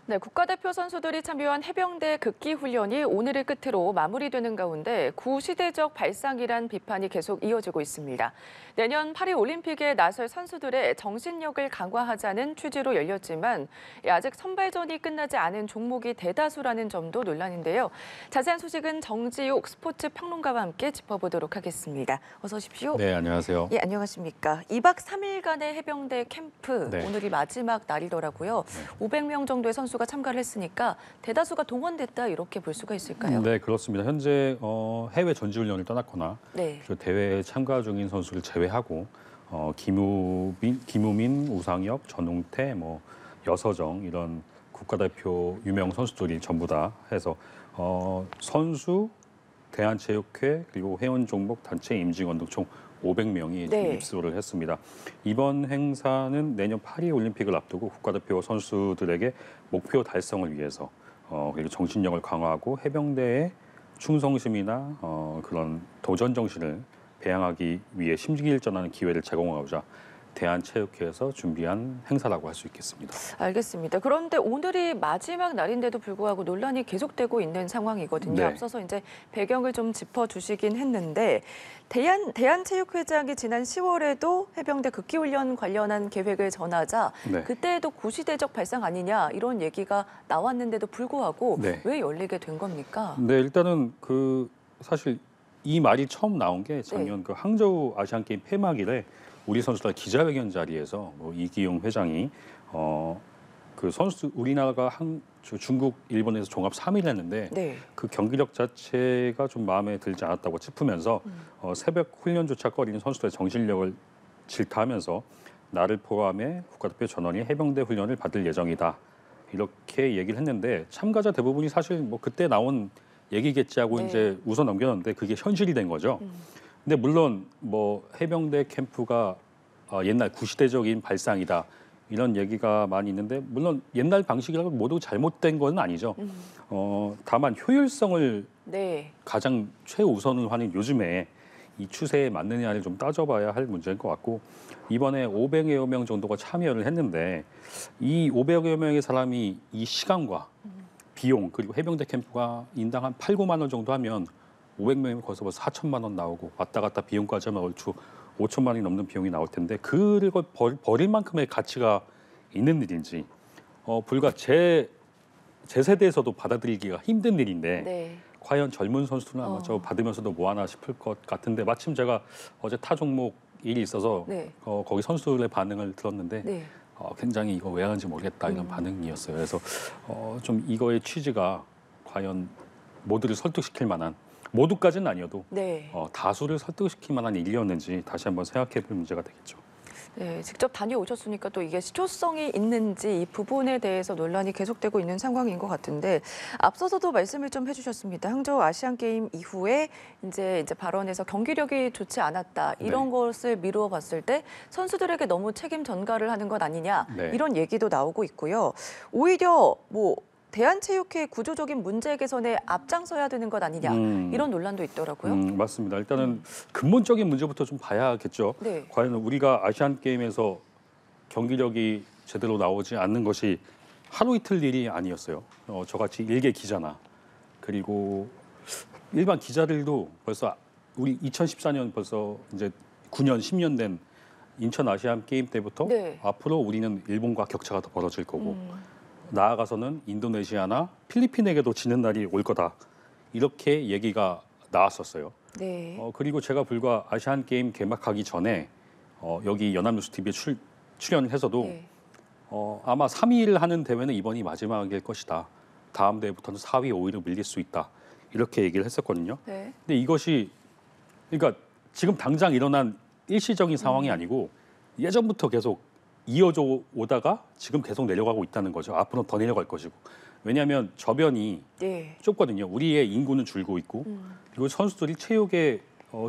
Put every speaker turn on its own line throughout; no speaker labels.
네, 국가대표 선수들이 참여한 해병대 극기 훈련이 오늘을 끝으로 마무리되는 가운데 구시대적 발상이란 비판이 계속 이어지고 있습니다. 내년 파리 올림픽에 나설 선수들의 정신력을 강화하자는 취지로 열렸지만 아직 선발전이 끝나지 않은 종목이 대다수라는 점도 논란인데요. 자세한 소식은 정지욱 스포츠 평론가와 함께 짚어보도록 하겠습니다. 어서 오십시오.
네, 안녕하세요.
예, 안녕하십니까. 2박 3일간의 해병대 캠프,
네.
오늘이 마지막 날이더라고요. 500명 정도의 선수가 참가를 했으니까 대다수가 동원됐다 이렇게 볼 수가 있을까요?
네, 그렇습니다. 현재 해외 전지훈련을 떠났거나
네.
그 대회에 참가 중인 선수를 제외하고 김우민, 우상혁, 전웅태, 여서정 이런 국가대표 유명 선수들이 전부 다 해서 선수, 대한체육회 그리고 회원 종목 단체 임직원 등 총 500명이
네.
입소를 했습니다. 이번 행사는 내년 파리 올림픽을 앞두고 국가대표 선수들에게 목표 달성을 위해서 그리고 정신력을 강화하고 해병대의 충성심이나 그런 도전 정신을 배양하기 위해 심기일전하는 기회를 제공하고자 대한체육회에서 준비한 행사라고 할 수 있겠습니다.
알겠습니다. 그런데 오늘이 마지막 날인데도 불구하고 논란이 계속되고 있는 상황이거든요.
네.
앞서서 이제 배경을 좀 짚어주시긴 했는데 대한체육회장이 지난 10월에도 해병대 극기훈련 관련한 계획을 전하자
네.
그때에도 구시대적 발상 아니냐 이런 얘기가 나왔는데도 불구하고
네.
왜 열리게 된 겁니까?
네, 일단은 사실 이 말이 처음 나온 게 작년 그 항저우 아시안 게임 폐막일에 우리 선수들 기자회견 자리에서 이기용 회장이 그 선수 우리나라가 중국, 일본에서 종합 3위를 했는데
네.
그 경기력 자체가 좀 마음에 들지 않았다고 짚으면서 새벽 훈련조차 꺼리는 선수들의 정신력을 질타하면서 나를 포함해 국가대표 전원이 해병대 훈련을 받을 예정이다 이렇게 얘기를 했는데 참가자 대부분이 사실 그때 나온 얘기겠지 하고
네.
이제 웃어 넘겼는데 그게 현실이 된 거죠. 근데 물론 해병대 캠프가 옛날 구시대적인 발상이다 이런 얘기가 많이 있는데 물론 옛날 방식이라고 모두 잘못된 건 아니죠. 다만 효율성을
네.
가장 최우선으로 하는 요즘에 이 추세에 맞느냐를 좀 따져봐야 할 문제인 것 같고 이번에 500여 명 정도가 참여를 했는데 이 500여 명의 사람이 이 시간과 비용 그리고 해병대 캠프가 인당 한 8, 9만 원 정도 하면 500명이면 거기서 벌써 4천만 원 나오고 왔다 갔다 비용까지 하면 얼추 5천만 원이 넘는 비용이 나올 텐데 그걸 버릴 만큼의 가치가 있는 일인지 불과 제 세대에서도 받아들이기가 힘든 일인데
네.
과연 젊은 선수들은 아마 저 받으면서도 뭐 하나 싶을 것 같은데 마침 제가 어제 타 종목 일이 있어서
네.
거기 선수들의 반응을 들었는데
네.
굉장히 이거 왜 하는지 모르겠다 이런 반응이었어요. 그래서 좀 이거의 취지가 과연 모두를 설득시킬 만한 모두까지는 아니어도
네.
다수를 설득시킬 만한 일이었는지 다시 한번 생각해 볼 문제가 되겠죠.
네, 직접 다녀오셨으니까 또 이게 실효성이 있는지 이 부분에 대해서 논란이 계속되고 있는 상황인 것 같은데 앞서서도 말씀을 좀 해주셨습니다. 항저우 아시안 게임 이후에 이제 발언에서 경기력이 좋지 않았다 이런
네.
것을 미루어 봤을 때 선수들에게 너무 책임 전가를 하는 것 아니냐
네.
이런 얘기도 나오고 있고요. 오히려 대한체육회 구조적인 문제 개선에 앞장서야 되는 것 아니냐 이런 논란도 있더라고요.
맞습니다. 일단은 근본적인 문제부터 좀 봐야겠죠.
네.
과연 우리가 아시안 게임에서 경기력이 제대로 나오지 않는 것이 하루 이틀 일이 아니었어요. 저같이 일개 기자나 그리고 일반 기자들도 벌써 우리 2014년 벌써 이제 9년, 10년 된 인천 아시안 게임 때부터
네.
앞으로 우리는 일본과 격차가 더 벌어질 거고 나아가서는 인도네시아나 필리핀에게도 지는 날이 올 거다. 이렇게 얘기가 나왔었어요.
네.
그리고 제가 불과 아시안 게임 개막하기 전에 여기 연합뉴스 TV에 출연을 해서도
네.
아마 3위를 하는 대회는 이번이 마지막일 것이다. 다음 대회부터는 4위, 5위로 밀릴 수 있다. 이렇게 얘기를 했었거든요.
네.
근데 이것이 그러니까 지금 당장 일어난 일시적인 상황이 아니고 예전부터 계속 이어져 오다가 지금 계속 내려가고 있다는 거죠. 앞으로 더 내려갈 것이고. 왜냐하면 저변이
네.
좁거든요. 우리의 인구는 줄고 있고 그리고 선수들이 체육에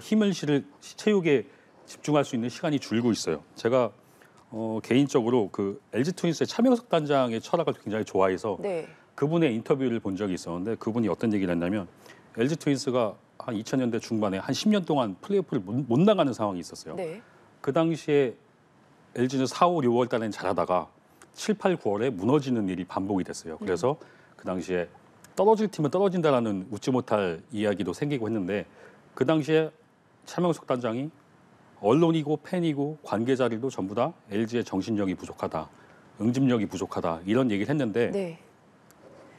힘을 실을 체육에 집중할 수 있는 시간이 줄고 있어요. 제가 개인적으로 그 LG 트윈스의 차명석 단장의 철학을 굉장히 좋아해서
네.
그분의 인터뷰를 본 적이 있었는데 그분이 어떤 얘기를 했냐면 LG 트윈스가 한 2000년대 중반에 한 10년 동안 플레이오프를 못 나가는 상황이 있었어요.
네.
그 당시에 LG는 4, 5, 6월 달에는 잘하다가 7, 8, 9월에 무너지는 일이 반복이 됐어요. 그래서 그 당시에 떨어질 팀은 떨어진다라는 웃지 못할 이야기도 생기고 했는데 그 당시에 차명석 단장이 언론이고 팬이고 관계자들도 전부 다 LG의 정신력이 부족하다, 응집력이 부족하다 이런 얘기를 했는데
네.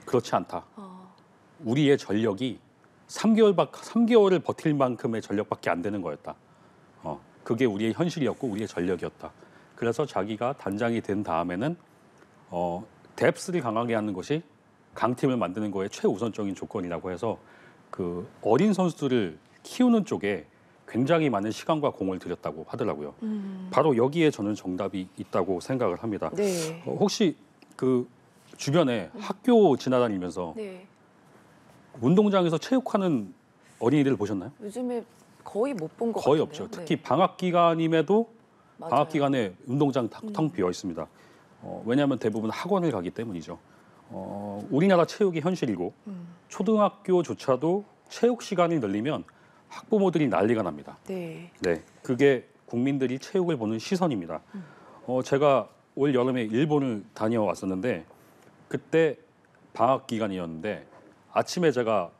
그렇지 않다. 우리의 전력이 3개월을 버틸 만큼의 전력밖에 안 되는 거였다. 그게 우리의 현실이었고 우리의 전력이었다. 그래서 자기가 단장이 된 다음에는 뎁스를 강하게 하는 것이 강팀을 만드는 거에 최우선적인 조건이라고 해서 그 어린 선수들을 키우는 쪽에 굉장히 많은 시간과 공을 들였다고 하더라고요. 바로 여기에 저는 정답이 있다고 생각을 합니다.
네.
혹시 그 주변에 학교 지나다니면서
네.
운동장에서 체육하는 어린이들을 보셨나요?
요즘에 거의 못 본 것 같아요.
거의 없죠. 특히 방학 기간임에도
맞아요.
방학 기간에 운동장 텅 비어 있습니다. 왜냐하면 대부분 학원을 가기 때문이죠. 우리나라 체육이 현실이고 초등학교조차도 체육 시간이 늘리면 학부모들이 난리가 납니다.
네.
네, 그게 국민들이 체육을 보는 시선입니다. 제가 올 여름에 일본을 다녀왔었는데 그때 방학 기간이었는데 아침에 제가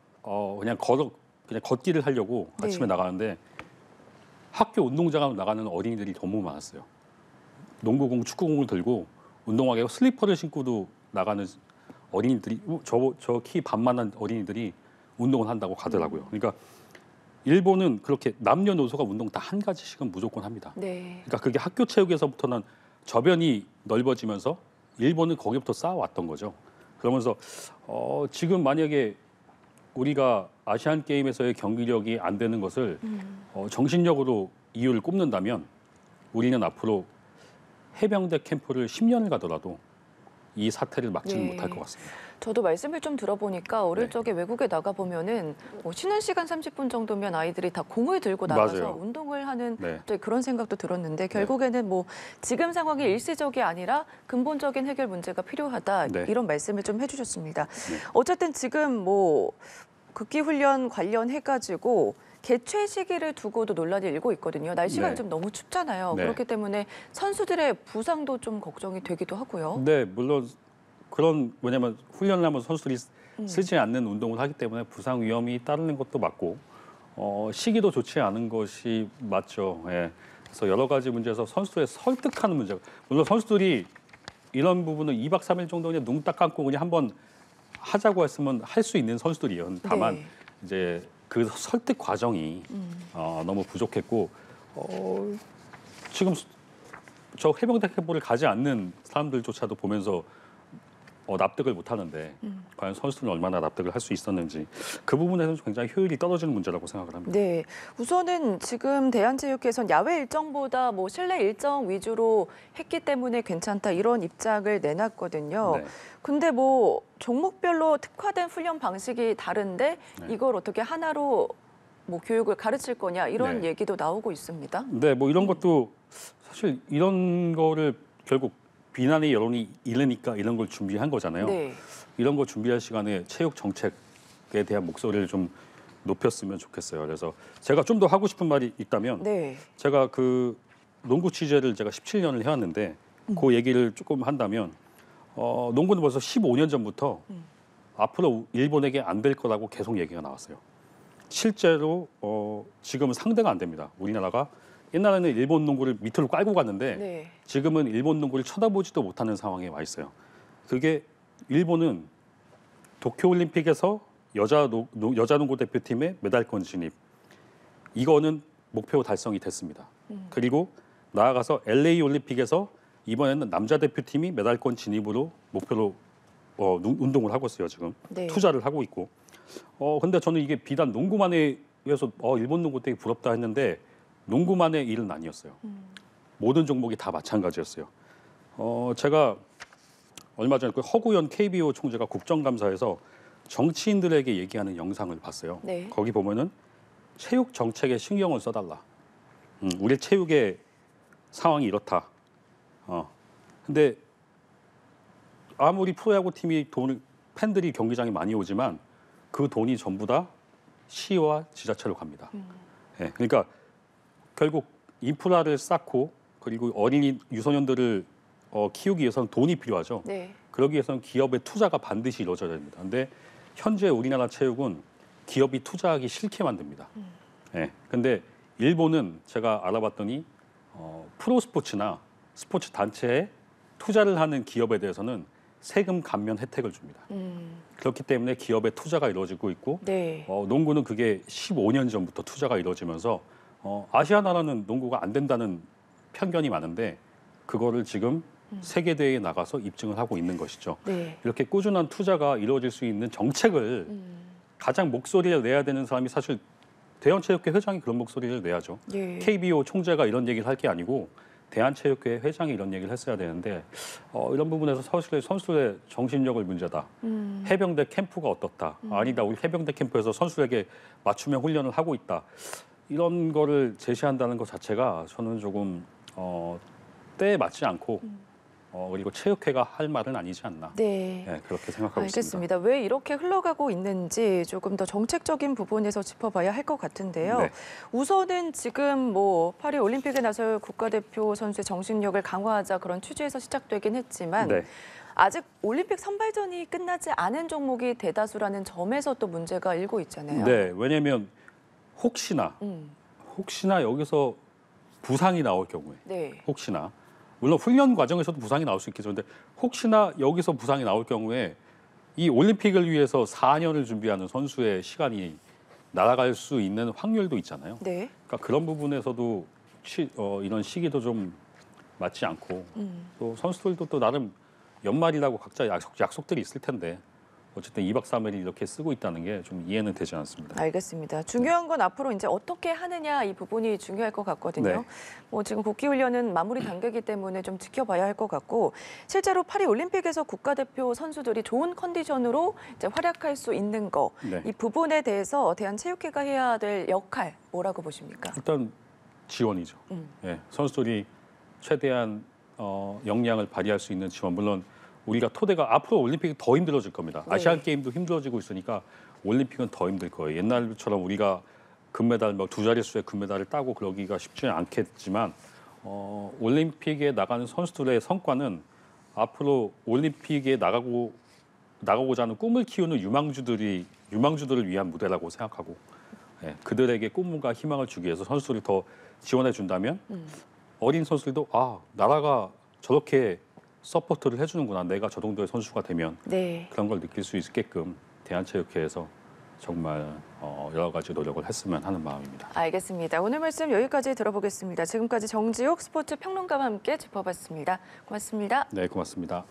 그냥 걷기를 하려고
네.
아침에 나가는데 학교 운동장으로 나가는 어린이들이 너무 많았어요. 농구공, 축구공을 들고 운동화에 슬리퍼를 신고도 나가는 어린이들이 저 키 반만한 어린이들이 운동을 한다고 가더라고요. 그러니까 일본은 그렇게 남녀노소가 운동 다 한 가지씩은 무조건 합니다.
네.
그러니까 그게 학교 체육에서부터는 저변이 넓어지면서 일본은 거기부터 쌓아왔던 거죠. 그러면서 지금 만약에 우리가 아시안 게임에서의 경기력이 안 되는 것을 정신력으로 이유를 꼽는다면 우리는 앞으로 해병대 캠프를 10년을 가더라도 이 사태를 막지는
네.
못할 것 같습니다.
저도 말씀을 좀 들어보니까 어릴
네.
적에 외국에 나가 보면은 쉬는 시간 30분 정도면 아이들이 다 공을 들고 나가서
맞아요.
운동을 하는
네.
갑자기 그런 생각도 들었는데 결국에는 뭐 지금 상황이 일시적이 아니라 근본적인 해결 문제가 필요하다
네.
이런 말씀을 좀 해주셨습니다.
네.
어쨌든 지금 뭐 극기 훈련 관련해 가지고 개최 시기를 두고도 논란이 일고 있거든요. 날씨가
네.
요즘 너무 춥잖아요.
네.
그렇기 때문에 선수들의 부상도 좀 걱정이 되기도 하고요.
네, 물론 그런 왜냐면 훈련을 하면 선수들이 쓰지 않는 운동을 하기 때문에 부상 위험이 따르는 것도 맞고 시기도 좋지 않은 것이 맞죠. 예. 그래서 여러 가지 문제에서 선수들의 설득하는 문제가 물론 선수들이 이런 부분은 2박 3일 정도 그냥 눈 딱 감고 그냥 한번 하자고 했으면 할 수 있는 선수들이에요. 다만
네.
이제 그 설득 과정이 너무 부족했고 지금 저 해병대 캠프를 가지 않는 사람들조차도 보면서 납득을 못 하는데 과연 선수들은 얼마나 납득을 할 수 있었는지 그 부분에서는 굉장히 효율이 떨어지는 문제라고 생각을 합니다.
네, 우선은 지금 대한체육회에서는 야외 일정보다 뭐 실내 일정 위주로 했기 때문에 괜찮다 이런 입장을 내놨거든요.
네.
근데 뭐 종목별로 특화된 훈련 방식이 다른데
네.
이걸 어떻게 하나로 뭐 교육을 가르칠 거냐 이런
네.
얘기도 나오고 있습니다.
네, 뭐 이런 것도 사실 이런 거를 결국 비난의 여론이 이르니까 이런 걸 준비한 거잖아요.
네.
이런 거 준비할 시간에 체육 정책에 대한 목소리를 좀 높였으면 좋겠어요. 그래서 제가 좀 더 하고 싶은 말이 있다면
네.
제가 그 농구 취재를 제가 17년을 해왔는데 그 얘기를 조금 한다면 농구는 벌써 15년 전부터 앞으로 일본에게 안 될 거라고 계속 얘기가 나왔어요. 실제로 지금은 상대가 안 됩니다. 우리나라가 옛날에는 일본 농구를 밑으로 깔고 갔는데
네.
지금은 일본 농구를 쳐다보지도 못하는 상황에 와 있어요. 그게 일본은 도쿄올림픽에서 여자 농구 대표팀의 메달권 진입 이거는 목표 달성이 됐습니다. 그리고 나아가서 LA 올림픽에서 이번에는 남자 대표팀이 메달권 진입으로 목표로 운동을 하고 있어요. 지금
네.
투자를 하고 있고. 근데 저는 이게 비단 농구만에 의해서 일본 농구 되게 부럽다 했는데 농구만의 일은 아니었어요. 모든 종목이 다 마찬가지였어요. 제가 얼마 전에 그 허구현 KBO 총재가 국정감사에서 정치인들에게 얘기하는 영상을 봤어요.
네.
거기 보면은 체육 정책에 신경을 써달라. 우리 체육의 상황이 이렇다. 근데 아무리 프로야구 팀이 팬들이 경기장에 많이 오지만 그 돈이 전부 다 시와 지자체로 갑니다. 예, 그러니까 결국 인프라를 쌓고 그리고 어린이 유소년들을 키우기 위해서는 돈이 필요하죠.
네.
그러기 위해서는 기업의 투자가 반드시 이루어져야 됩니다. 그런데 현재 우리나라 체육은 기업이 투자하기 싫게 만듭니다. 예. 근데 일본은 제가 알아봤더니 프로 스포츠나 스포츠 단체에 투자를 하는 기업에 대해서는 세금 감면 혜택을 줍니다. 그렇기 때문에 기업의 투자가 이루어지고 있고
네.
농구는 그게 15년 전부터 투자가 이루어지면서 아시아 나라는 농구가 안 된다는 편견이 많은데 그거를 지금 세계 대회에 나가서 입증을 하고 있는 것이죠.
네.
이렇게 꾸준한 투자가 이루어질 수 있는 정책을 가장 목소리를 내야 되는 사람이 사실 대한체육회 회장이 그런 목소리를 내야죠.
예.
KBO 총재가 이런 얘기를 할 게 아니고 대한체육회 회장이 이런 얘기를 했어야 되는데 이런 부분에서 사실 선수의 정신력을 문제다. 해병대 캠프가 어떻다. 아니다. 우리 해병대 캠프에서 선수에게 맞춤형 훈련을 하고 있다. 이런 거를 제시한다는 것 자체가 저는 조금 때에 맞지 않고 그리고 체육회가 할 말은 아니지 않나.
네.
네, 그렇게 생각하고 있습니다.
알겠습니다. 왜 이렇게 흘러가고 있는지 조금 더 정책적인 부분에서 짚어봐야 할 것 같은데요.
네.
우선은 지금 파리 올림픽에 나설 국가대표 선수의 정신력을 강화하자 그런 취지에서 시작되긴 했지만
네.
아직 올림픽 선발전이 끝나지 않은 종목이 대다수라는 점에서 또 문제가 일고 있잖아요.
네, 왜냐하면 혹시나 여기서 부상이 나올 경우에
네.
혹시나 물론 훈련 과정에서도 부상이 나올 수 있겠죠. 근데 혹시나 여기서 부상이 나올 경우에 이 올림픽을 위해서 4년을 준비하는 선수의 시간이 날아갈 수 있는 확률도 있잖아요.
네.
그러니까 그런 부분에서도 이런 시기도 좀 맞지 않고 또 선수들도 또 나름 연말이라고 각자 약속들이 있을 텐데 어쨌든 2박 3일이 이렇게 쓰고 있다는 게 좀 이해는 되지 않습니다.
알겠습니다. 중요한 건 앞으로 이제 어떻게 하느냐 이 부분이 중요할 것 같거든요.
네.
지금 국기훈련은 마무리 단계이기 때문에 좀 지켜봐야 할 것 같고 실제로 파리 올림픽에서 국가대표 선수들이 좋은 컨디션으로 이제 활약할 수 있는 거,
네.
이 부분에 대해서 대한체육회가 해야 될 역할 뭐라고 보십니까?
일단 지원이죠. 예, 선수들이 최대한 역량을 발휘할 수 있는 지원. 물론 우리가 토대가 앞으로 올림픽이 더 힘들어질 겁니다.
네.
아시안 게임도 힘들어지고 있으니까 올림픽은 더 힘들 거예요. 옛날처럼 우리가 금메달 두 자릿수의 금메달을 따고 그러기가 쉽지 않겠지만 올림픽에 나가는 선수들의 성과는 앞으로 올림픽에 나가고자 하는 꿈을 키우는 유망주들을 위한 무대라고 생각하고 그들에게 꿈과 희망을 주기 위해서 선수들이 더 지원해 준다면 어린 선수들도 나라가 저렇게 서포트를 해주는구나. 내가 저 정도의 선수가 되면
네.
그런 걸 느낄 수 있게끔 대한체육회에서 정말 여러 가지 노력을 했으면 하는 마음입니다.
알겠습니다. 오늘 말씀 여기까지 들어보겠습니다. 지금까지 정지욱 스포츠 평론가와 함께 짚어봤습니다. 고맙습니다.
네, 고맙습니다.